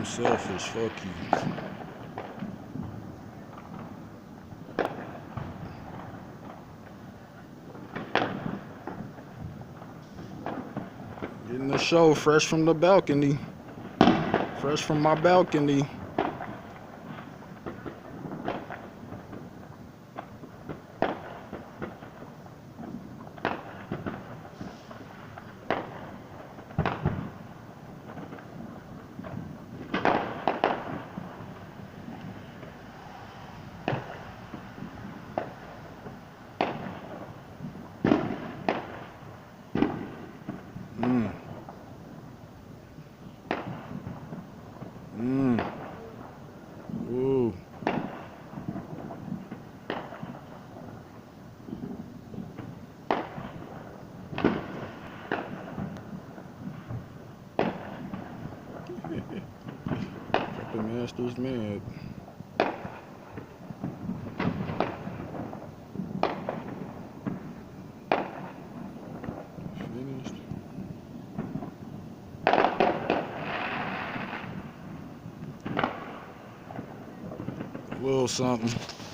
selfish. Fuck you. Getting the show fresh from the balcony. Fresh from my balcony. Mmm. Mmm. Ooh. Got the Masters mad. Finished. A little something.